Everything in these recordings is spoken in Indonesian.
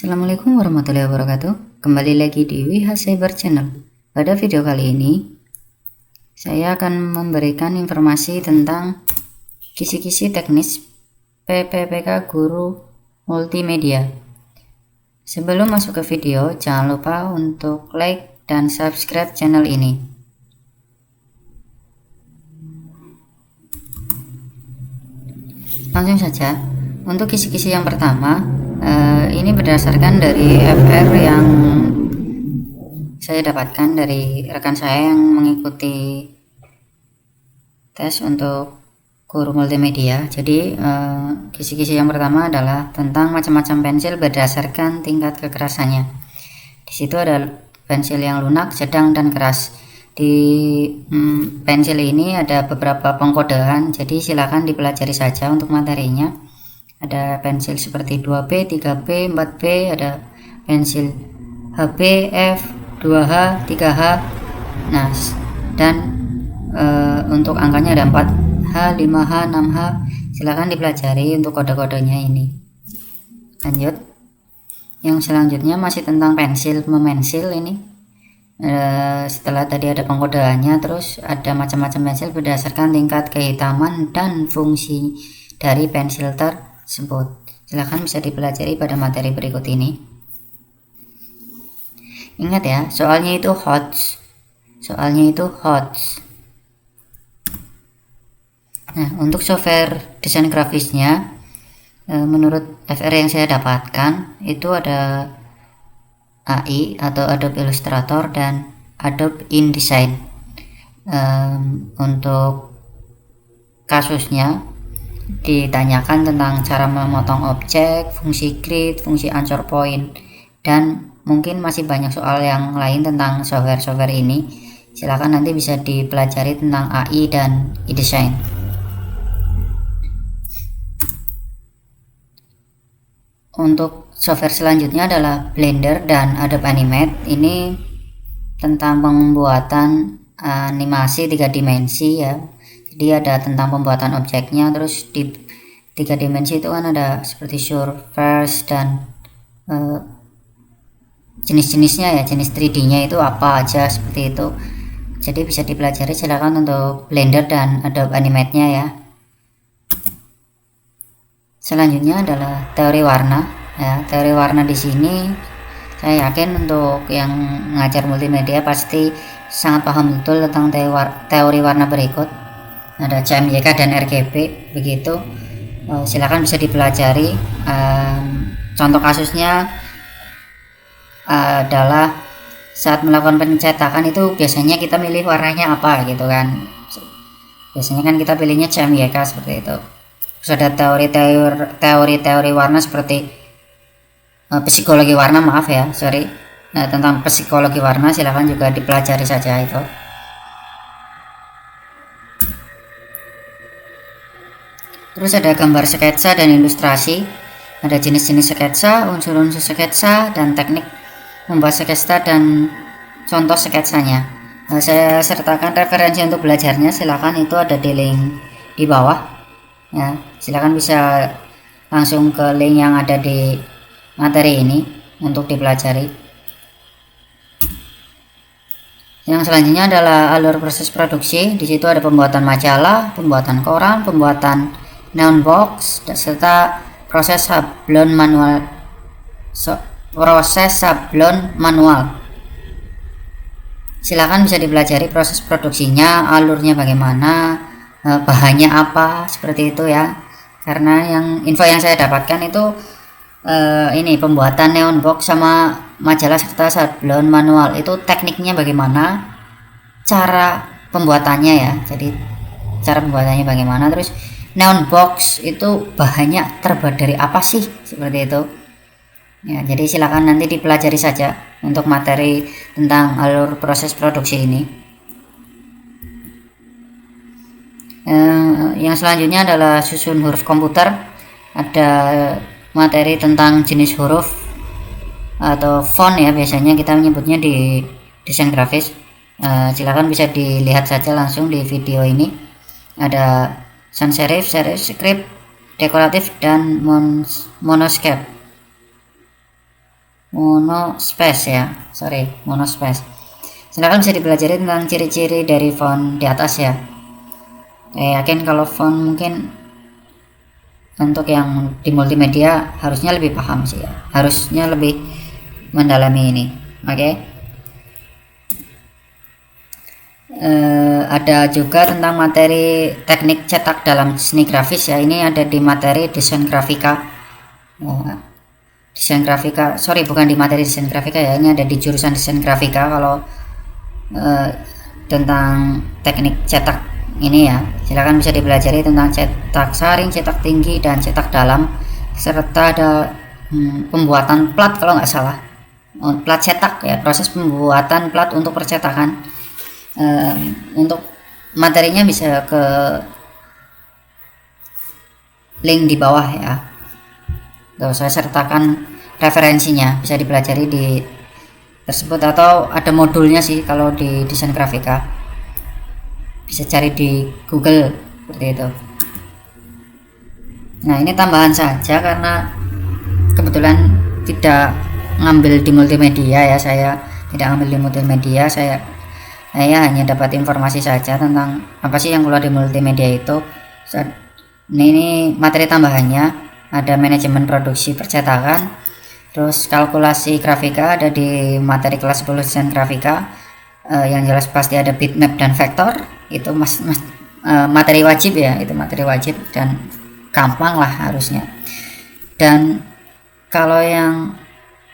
Assalamualaikum warahmatullahi wabarakatuh. Kembali lagi di WH Cyber Channel. Pada video kali ini saya akan memberikan informasi tentang kisi-kisi teknis PPPK Guru Multimedia. Sebelum masuk ke video, jangan lupa untuk like dan subscribe channel ini. Langsung saja, untuk kisi-kisi yang pertama, ini berdasarkan dari FR yang saya dapatkan dari rekan saya yang mengikuti tes untuk guru multimedia. Jadi kisi-kisi yang pertama adalah tentang macam-macam pensil berdasarkan tingkat kekerasannya. Di situ ada pensil yang lunak, sedang, dan keras. Di pensil ini ada beberapa pengkodean, jadi silakan dipelajari saja untuk materinya. Ada pensil seperti 2B, 3B, 4B, ada pensil HB, F, 2H, 3H. Nah, dan untuk angkanya ada 4H, 5H, 6H. Silakan dipelajari untuk kode-kodenya ini. Lanjut. Yang selanjutnya masih tentang pensil memensil ini. Setelah tadi ada pengkodeannya, terus ada macam-macam pensil berdasarkan tingkat kehitaman dan fungsi dari pensil tersebut. Silahkan bisa dipelajari pada materi berikut ini. Ingat ya, soalnya itu HOTS. Nah, untuk software desain grafisnya, menurut FR yang saya dapatkan itu ada AI atau Adobe Illustrator dan Adobe InDesign. Untuk kasusnya ditanyakan tentang cara memotong objek, fungsi grid, fungsi anchor point, dan mungkin masih banyak soal yang lain tentang software ini. Silakan nanti bisa dipelajari tentang AI dan InDesign. Untuk software selanjutnya adalah Blender dan Adobe Animate. Ini tentang pembuatan animasi 3 dimensi ya. Jadi ada tentang pembuatan objeknya, terus di 3 dimensi itu kan ada seperti surface dan jenis-jenisnya ya, jenis 3D-nya itu apa aja seperti itu. Jadi bisa dipelajari, silakan untuk Blender dan Adobe Animate-nya ya. Selanjutnya adalah teori warna ya. Teori warna di sini saya yakin untuk yang ngajar multimedia pasti sangat paham betul tentang teori warna berikut. Ada CMYK dan RGB begitu. Silakan bisa dipelajari. Contoh kasusnya adalah saat melakukan pencetakan itu biasanya kita milih warnanya apa gitu kan. Biasanya kan kita pilihnya CMYK seperti itu. Terus ada teori warna seperti psikologi warna, tentang psikologi warna, silahkan juga dipelajari saja itu. Terus ada gambar sketsa dan ilustrasi, ada jenis-jenis sketsa, unsur-unsur sketsa, dan teknik membuat sketsa dan contoh sketsanya. Saya sertakan referensi untuk belajarnya, silahkan itu ada di link di bawah ya. Silakan bisa langsung ke link yang ada di materi ini untuk dipelajari. Yang selanjutnya adalah alur proses produksi. Di situ ada pembuatan majalah, pembuatan koran, pembuatan neon box, serta proses sablon manual. Silakan bisa dipelajari proses produksinya, alurnya bagaimana, bahannya apa, seperti itu ya. Karena info yang saya dapatkan itu ini pembuatan neon box sama majalah serta sablon manual itu tekniknya bagaimana, cara pembuatannya ya. Jadi cara pembuatannya bagaimana, terus neon box itu bahannya terbuat dari apa sih, seperti itu ya. Jadi silakan nanti dipelajari saja untuk materi tentang alur proses produksi ini. Yang selanjutnya adalah susun huruf komputer. Ada materi tentang jenis huruf atau font ya, biasanya kita menyebutnya di desain grafis. Silakan bisa dilihat saja langsung di video ini. Ada sans serif, script, dekoratif, dan monoscape. monospace ya, monospace. Silakan bisa dipelajari tentang ciri-ciri dari font di atas ya. Saya yakin kalau font mungkin untuk yang di multimedia harusnya lebih paham sih ya, harusnya lebih mendalami ini. Oke. Ada juga tentang materi teknik cetak dalam seni grafis ya, ini ada di materi desain grafika. Desain grafika, sorry, bukan di materi desain grafika ya, ini ada di jurusan desain grafika. Kalau tentang teknik cetak ini ya, silakan bisa dipelajari tentang cetak saring, cetak tinggi, dan cetak dalam, serta ada pembuatan plat kalau nggak salah, plat cetak ya, proses pembuatan plat untuk percetakan. Untuk materinya bisa ke link di bawah ya. Tuh, saya sertakan referensinya, bisa dipelajari di tersebut, atau ada modulnya sih kalau di desain grafika, bisa cari di Google seperti itu. Nah, ini tambahan saja karena kebetulan tidak ngambil di multimedia ya, saya tidak ngambil di multimedia, saya hanya dapat informasi saja tentang apa sih yang keluar di multimedia itu. Ini materi tambahannya, ada manajemen produksi percetakan, terus kalkulasi grafika ada di materi kelas 10 desain grafika. Yang jelas pasti ada bitmap dan vektor, itu materi wajib ya, itu materi wajib dan gampang lah harusnya. Dan kalau yang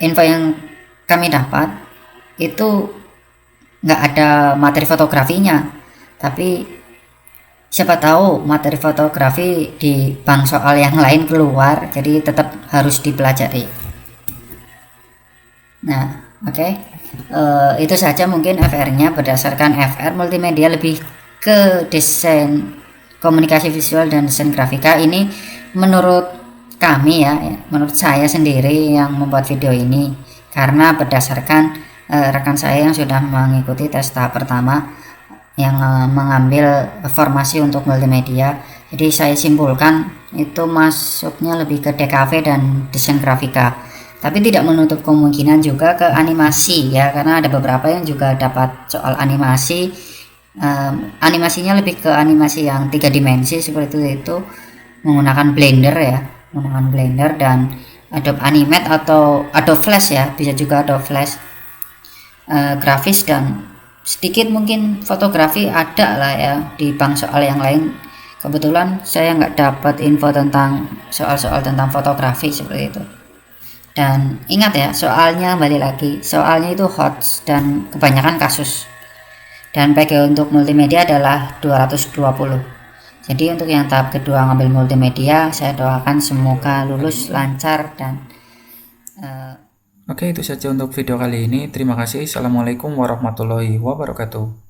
info yang kami dapat itu nggak ada materi fotografinya, tapi siapa tahu materi fotografi di bank soal yang lain keluar, jadi tetap harus dipelajari. Nah, oke. Itu saja mungkin FR-nya. Berdasarkan FR, multimedia lebih ke desain komunikasi visual dan desain grafika. Ini menurut kami ya, menurut saya sendiri yang membuat video ini, karena berdasarkan rekan saya yang sudah mengikuti tes tahap pertama yang mengambil formasi untuk multimedia, jadi saya simpulkan itu masuknya lebih ke DKV dan desain grafika, tapi tidak menutup kemungkinan juga ke animasi ya, karena ada beberapa yang juga dapat soal animasi. Animasinya lebih ke animasi yang 3 dimensi seperti itu, menggunakan Blender ya, menggunakan Blender dan Adobe Animate atau Adobe Flash ya, bisa juga Adobe Flash. Grafis dan sedikit mungkin fotografi ada lah ya di bank soal yang lain. Kebetulan saya nggak dapat info tentang soal-soal tentang fotografi seperti itu. Dan ingat ya, soalnya balik lagi, soalnya itu hot dan kebanyakan kasus. Dan PG untuk multimedia adalah 220. Jadi untuk yang tahap kedua ngambil multimedia, saya doakan semoga lulus lancar dan Oke, itu saja untuk video kali ini. Terima kasih. Assalamualaikum warahmatullahi wabarakatuh.